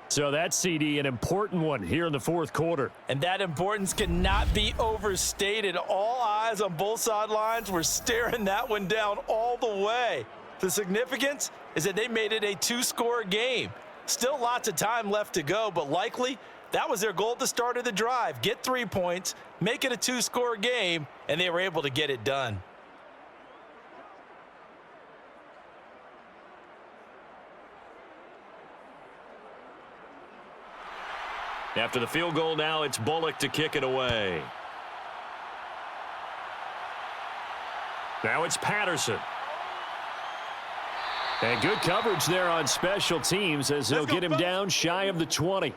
So that's, CD, an important one here in the fourth quarter. And that importance cannot be overstated. All eyes on both sidelines were staring that one down all the way. The significance is that they made it a 2-score game. Still lots of time left to go, but likely that was their goal at the start of the drive. Get 3 points, make it a 2-score game, and they were able to get it done. After the field goal now, it's Bullock to kick it away. Now it's Patterson. And good coverage there on special teams as they'll get him down shy of the 20.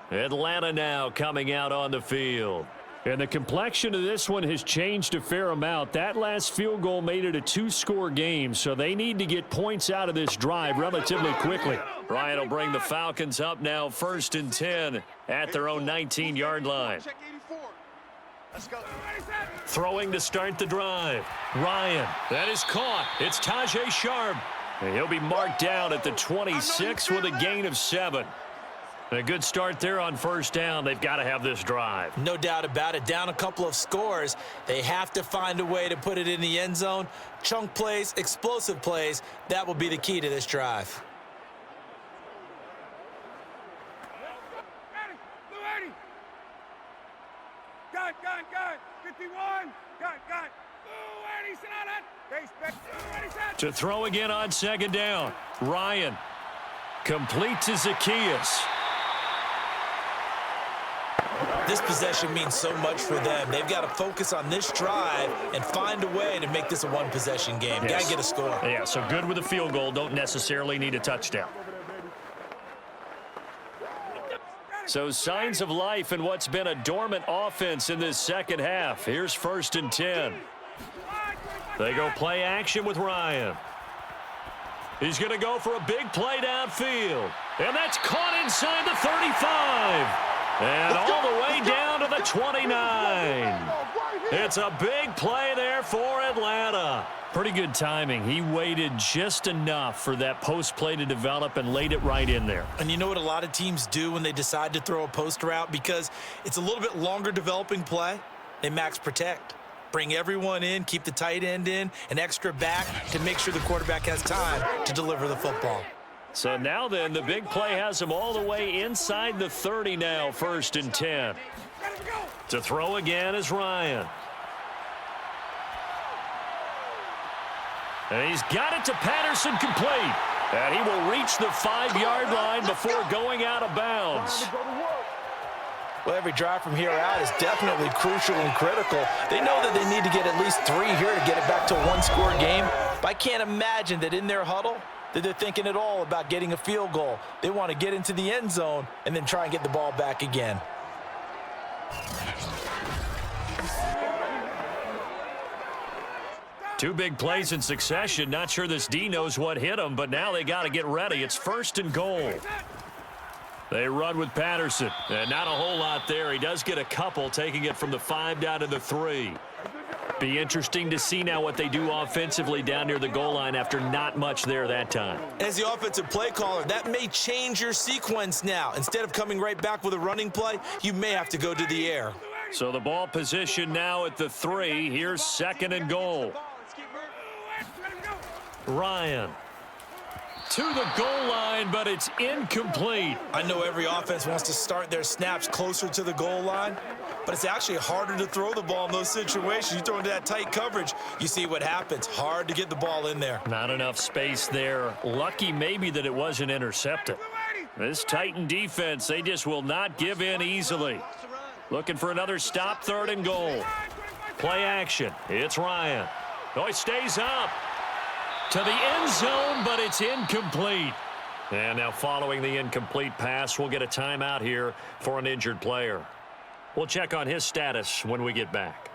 Atlanta now coming out on the field. And the complexion of this one has changed a fair amount. That last field goal made it a 2-score game, so they need to get points out of this drive relatively quickly. Ryan will bring the Falcons up now 1st and 10 at their own 19-yard line. Let's go. Throwing to start the drive. Ryan, that is caught. It's Tajay Sharp. And he'll be marked down at the 26 with a gain of 7. A good start there on 1st down. They've got to have this drive. No doubt about it. Down a couple of scores. They have to find a way to put it in the end zone. Chunk plays, explosive plays. That will be the key to this drive. Gun. 51. Gun. To throw again on 2nd down. Ryan complete to Zacchaeus. This possession means so much for them. They've got to focus on this drive and find a way to make this a one-possession game. Yes. Got to get a score. Yeah, so good with a field goal. Don't necessarily need a touchdown. So signs of life in what's been a dormant offense in this second half. Here's 1st and 10. They go play action with Ryan. He's going to go for a big play downfield. And that's caught inside the 35. And all the way down to the 29. It's a big play there for Atlanta. Pretty good timing. He waited just enough for that post play to develop and laid it right in there. And you know what a lot of teams do when they decide to throw a post route? Because it's a little bit longer developing play, they max protect. Bring everyone in, keep the tight end in, an extra back to make sure the quarterback has time to deliver the football. So now then, the big play has him all the way inside the 30 now, 1st and 10. To throw again is Ryan. And he's got it to Patterson complete. And he will reach the 5-yard line before going out of bounds. Well, every drive from here out is definitely crucial and critical. They know that they need to get at least 3 here to get it back to a one-score game. But I can't imagine that in their huddle that they're thinking at all about getting a field goal. They want to get into the end zone and then try and get the ball back again. Two big plays in succession. Not sure this D knows what hit him, but now they got to get ready. It's 1st and goal. They run with Patterson. And not a whole lot there. He does get a couple, taking it from the 5 down to the 3. Be interesting to see now what they do offensively down near the goal line after not much there that time. As the offensive play caller, that may change your sequence now. Instead of coming right back with a running play, you may have to go to the air. So the ball position now at the 3. Here's 2nd and goal. Ryan to the goal line, but it's incomplete. I know every offense wants to start their snaps closer to the goal line, but it's actually harder to throw the ball in those situations. You throw into that tight coverage, you see what happens. Hard to get the ball in there. Not enough space there. Lucky maybe that it wasn't intercepted. This Titan defense, they just will not give in easily. Looking for another stop, 3rd and goal. Play action. It's Ryan. Oh, he stays up to the end zone, but it's incomplete. And now following the incomplete pass, we'll get a timeout here for an injured player. We'll check on his status when we get back.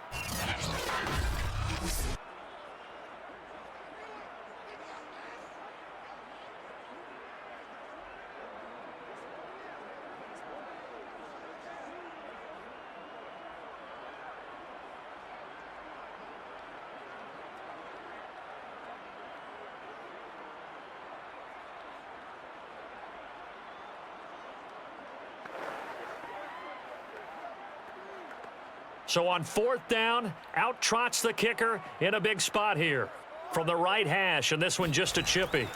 So on 4th down, out trots the kicker in a big spot here from the right hash, and this one just a chippy.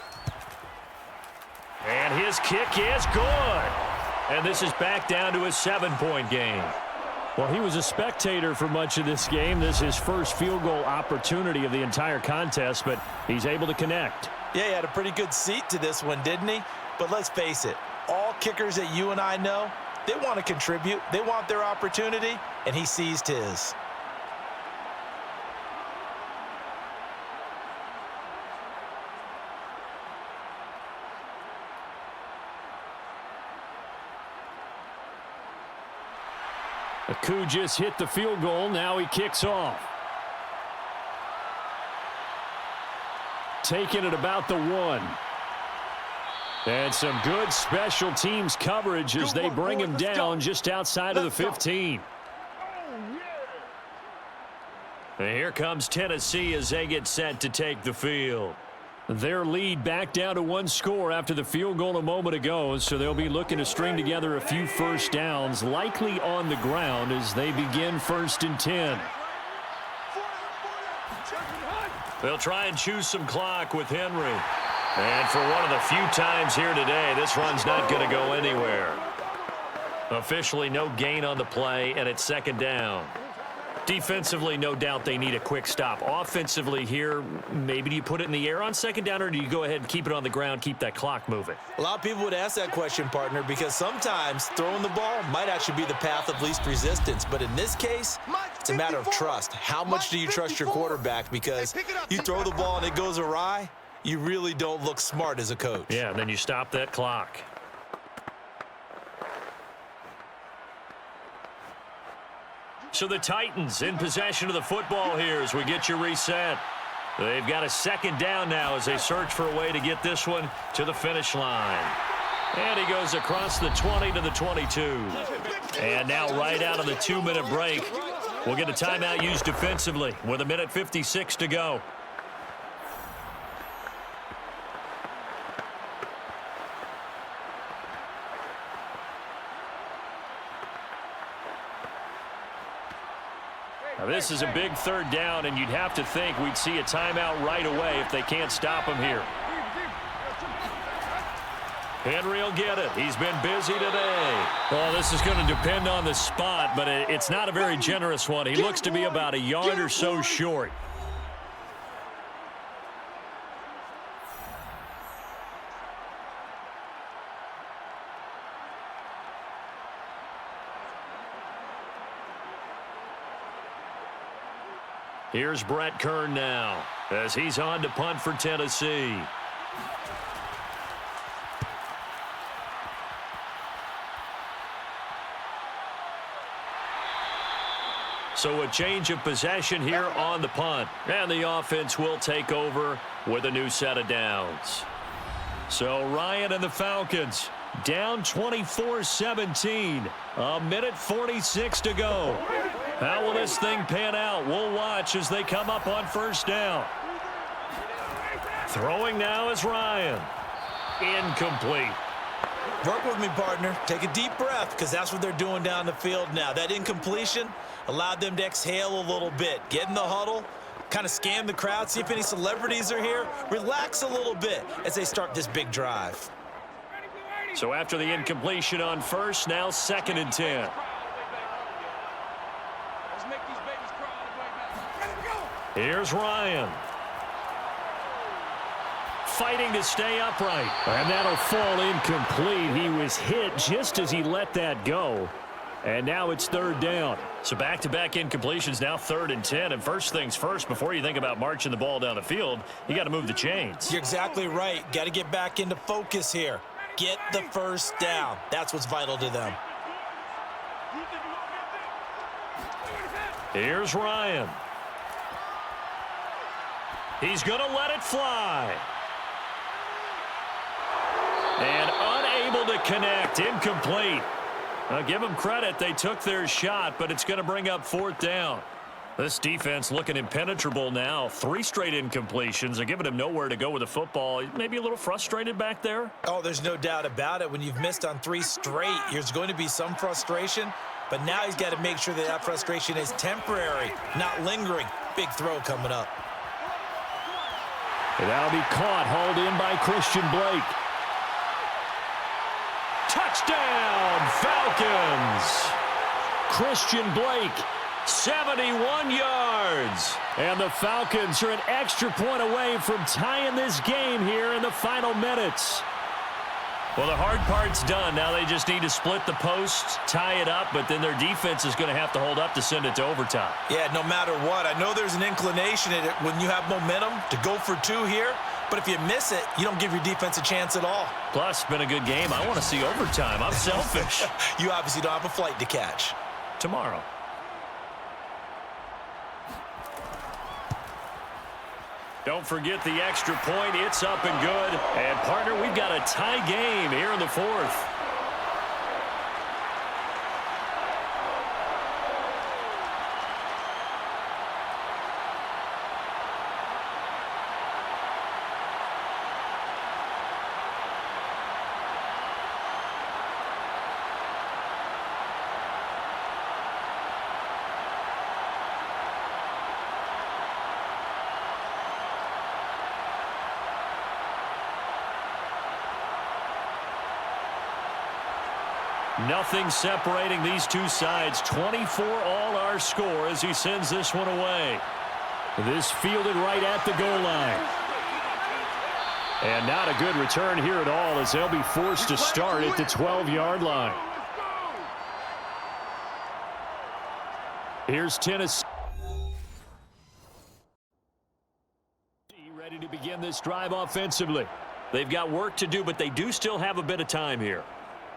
And his kick is good. And this is back down to a 7-point game. Well, he was a spectator for much of this game. This is his first field goal opportunity of the entire contest, but he's able to connect. Yeah, he had a pretty good seat to this one, didn't he? But let's face it, all kickers that you and I know, they want to contribute. They want their opportunity, and he seized his. Aku just hit the field goal. Now he kicks off. Taking it about the 1. And some good special teams coverage as they bring him down just outside of the 15. And here comes Tennessee as they get set to take the field. Their lead back down to 1 score after the field goal a moment ago, so they'll be looking to string together a few first downs, likely on the ground as they begin 1st and 10. They'll try and choose some clock with Henry. And for one of the few times here today, this run's not going to go anywhere. Officially no gain on the play, and it's 2nd down. Defensively, no doubt they need a quick stop. Offensively here, maybe do you put it in the air on 2nd down, or do you go ahead and keep it on the ground, keep that clock moving? A lot of people would ask that question, partner, because sometimes throwing the ball might actually be the path of least resistance. But in this case, it's a matter of trust. How much do you trust your quarterback? Because you throw the ball and it goes awry, you really don't look smart as a coach. Yeah, and then you stop that clock. So the Titans in possession of the football here as we get you reset. They've got a 2nd down now as they search for a way to get this one to the finish line. And he goes across the 20 to the 22. And now right out of the 2-minute break, we'll get a timeout used defensively with 1:56 to go. Now this is a big 3rd down, and you'd have to think we'd see a timeout right away if they can't stop him here. Henry will get it. He's been busy today. Well, this is going to depend on the spot, but it's not a very generous one. He looks to be about a yard or so short. Here's Brett Kern now as he's on to punt for Tennessee. So a change of possession here on the punt. And the offense will take over with a new set of downs. So Ryan and the Falcons down 24-17. 1:46 to go. How will this thing pan out? We'll watch as they come up on 1st down. Throwing now is Ryan. Incomplete. Work with me, partner. Take a deep breath, because that's what they're doing down the field now. That incompletion allowed them to exhale a little bit. Get in the huddle, kind of scan the crowd, see if any celebrities are here. Relax a little bit as they start this big drive. So after the incompletion on 1st, now 2nd and 10. Here's Ryan. Fighting to stay upright. And that'll fall incomplete. He was hit just as he let that go. And now it's 3rd down. So back-to-back incompletions, now 3rd and 10. And first things first, before you think about marching the ball down the field, you got to move the chains. You're exactly right. Got to get back into focus here. Get the 1st down. That's what's vital to them. Here's Ryan. He's going to let it fly. And unable to connect. Incomplete. Now, give them credit. They took their shot, but it's going to bring up 4th down. This defense looking impenetrable now. 3 straight incompletions. They're giving him nowhere to go with the football. Maybe a little frustrated back there? Oh, there's no doubt about it. When you've missed on 3 straight, there's going to be some frustration. But now he's got to make sure that that frustration is temporary, not lingering. Big throw coming up. And that'll be caught, hauled in by Christian Blake. Touchdown, Falcons! Christian Blake, 71 yards. And the Falcons are an extra point away from tying this game here in the final minutes. Well, the hard part's done. Now they just need to split the posts, tie it up, but then their defense is going to have to hold up to send it to overtime. Yeah, no matter what. I know there's an inclination in it when you have momentum to go for 2 here, but if you miss it, you don't give your defense a chance at all. Plus, it's been a good game. I want to see overtime. I'm selfish. You obviously don't have a flight to catch. Tomorrow. Don't forget the extra point. It's up and good. And, partner, we've got a tie game here in the 4th. Nothing separating these two sides. 24 all our score as he sends this one away. This fielded right at the goal line. And not a good return here at all as they'll be forced to start at the 12-yard line. Here's Tennessee. Ready to begin this drive offensively. They've got work to do, but they do still have a bit of time here.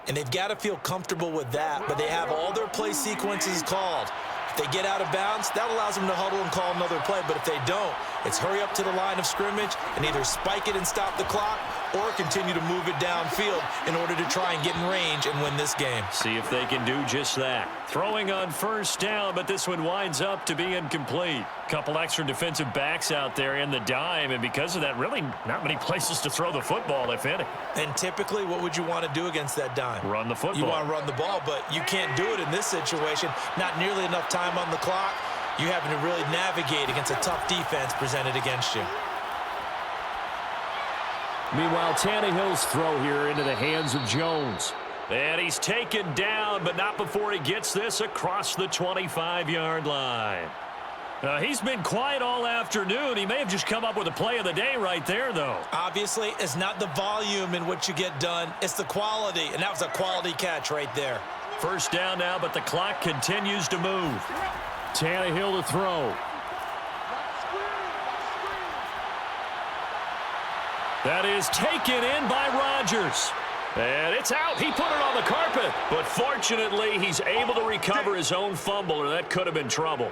And they've got to feel comfortable with that, but they have all their play sequences called. If they get out of bounds, that allows them to huddle and call another play, but if they don't, it's hurry up to the line of scrimmage and either spike it and stop the clock or continue to move it downfield in order to try and get in range and win this game. See if they can do just that. Throwing on first down, but this one winds up to be incomplete. Couple extra defensive backs out there in the dime, and because of that, really not many places to throw the football, if any. And typically, what would you want to do against that dime? Run the football. You want to run the ball, but you can't do it in this situation. Not nearly enough time on the clock. You having to really navigate against a tough defense presented against you. Meanwhile, Tannehill's throw here into the hands of Jones. And he's taken down, but not before he gets this across the 25-yard line. He's been quiet all afternoon. He may have just come up with a play of the day right there, though. Obviously, it's not the volume in what you get done. It's the quality, and that was a quality catch right there. First down now, but the clock continues to move. Tannehill to throw. That is taken in by Rodgers. And it's out. He put it on the carpet. But fortunately, he's able to recover his own fumble, or that could have been trouble.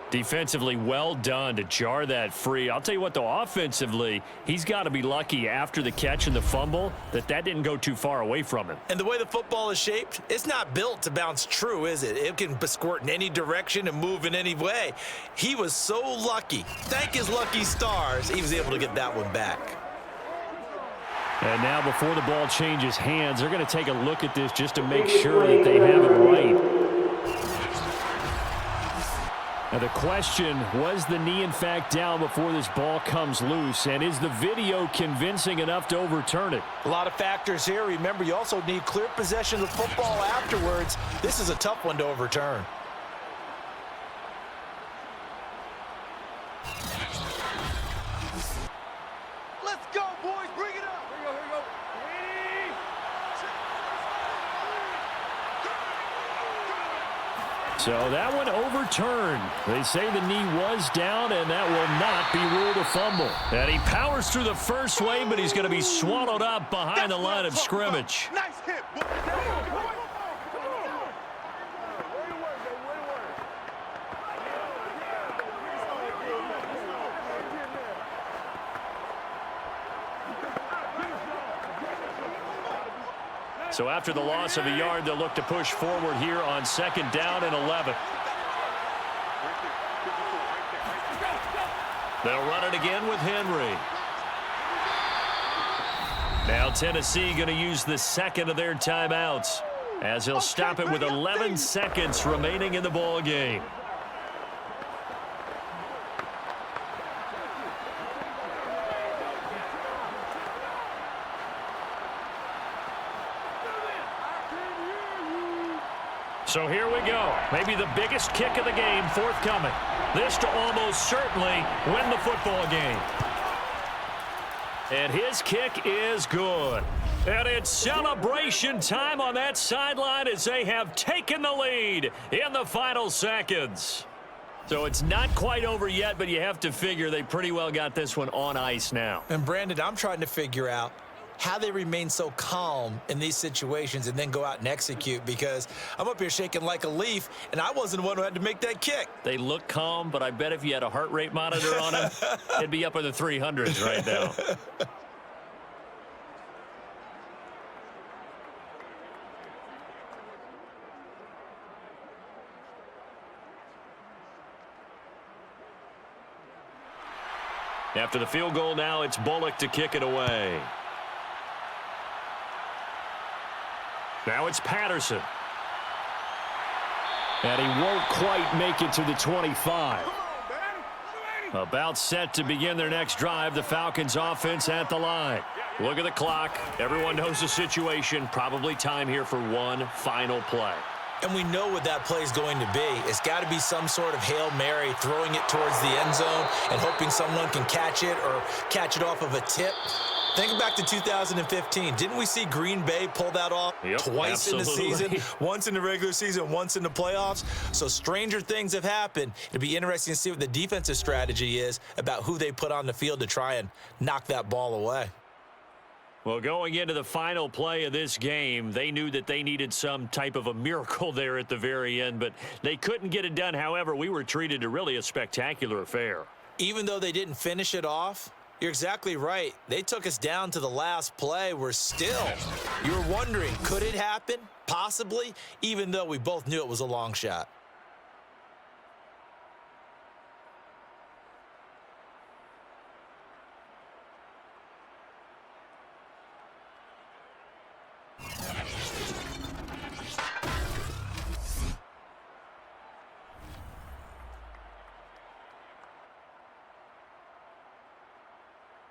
Defensively, well done to jar that free. I'll tell you what, though, offensively, he's got to be lucky after the catch and the fumble that didn't go too far away from him. And the way the football is shaped, it's not built to bounce true, is it? It can squirt in any direction and move in any way. He was so lucky. Thank his lucky stars, he was able to get that one back. And now before the ball changes hands, they're going to take a look at this just to make sure that they have it right. Now the question, was the knee in fact down before this ball comes loose? And is the video convincing enough to overturn it? A lot of factors here. Remember, you also need clear possession of the football afterwards. This is a tough one to overturn. Let's go, boys. Bring it up. Here we go. So that one overturned. They say the knee was down, and that will not be ruled a fumble. And he powers through the first wave, but he's going to be swallowed up behind the line of scrimmage. Nice hit, boy. So after the loss of a yard, they'll look to push forward here on second down and 11. They'll run it again with Henry. Now Tennessee going to use the second of their timeouts as he'll stop it with 11 seconds remaining in the ball game. So here we go. Maybe the biggest kick of the game forthcoming. This to almost certainly win the football game. And his kick is good. And it's celebration time on that sideline as they have taken the lead in the final seconds. So it's not quite over yet, but you have to figure they pretty well got this one on ice now. And Brandon, I'm trying to figure out how they remain so calm in these situations and then go out and execute, because I'm up here shaking like a leaf, and I wasn't the one who had to make that kick. They look calm, but I bet if you had a heart rate monitor on him, it'd be up in the 300s right now. After the field goal now, it's Bullock to kick it away. Now it's Patterson. And he won't quite make it to the 25. About set to begin their next drive. The Falcons offense at the line. Look at the clock. Everyone knows the situation. Probably time here for one final play. And we know what that play is going to be. It's got to be some sort of Hail Mary, throwing it towards the end zone and hoping someone can catch it or catch it off of a tip. Think back to 2015. Didn't we see Green Bay pull that off twice in the season? Once in the regular season, once in the playoffs. So stranger things have happened. It'll be interesting to see what the defensive strategy is about who they put on the field to try and knock that ball away. Well, going into the final play of this game, they knew that they needed some type of a miracle there at the very end, but they couldn't get it done. However, we were treated to really a spectacular affair. Even though they didn't finish it off, You're exactly right. They took us down to the last play. We're still. You were wondering, could it happen? Possibly, even though we both knew it was a long shot.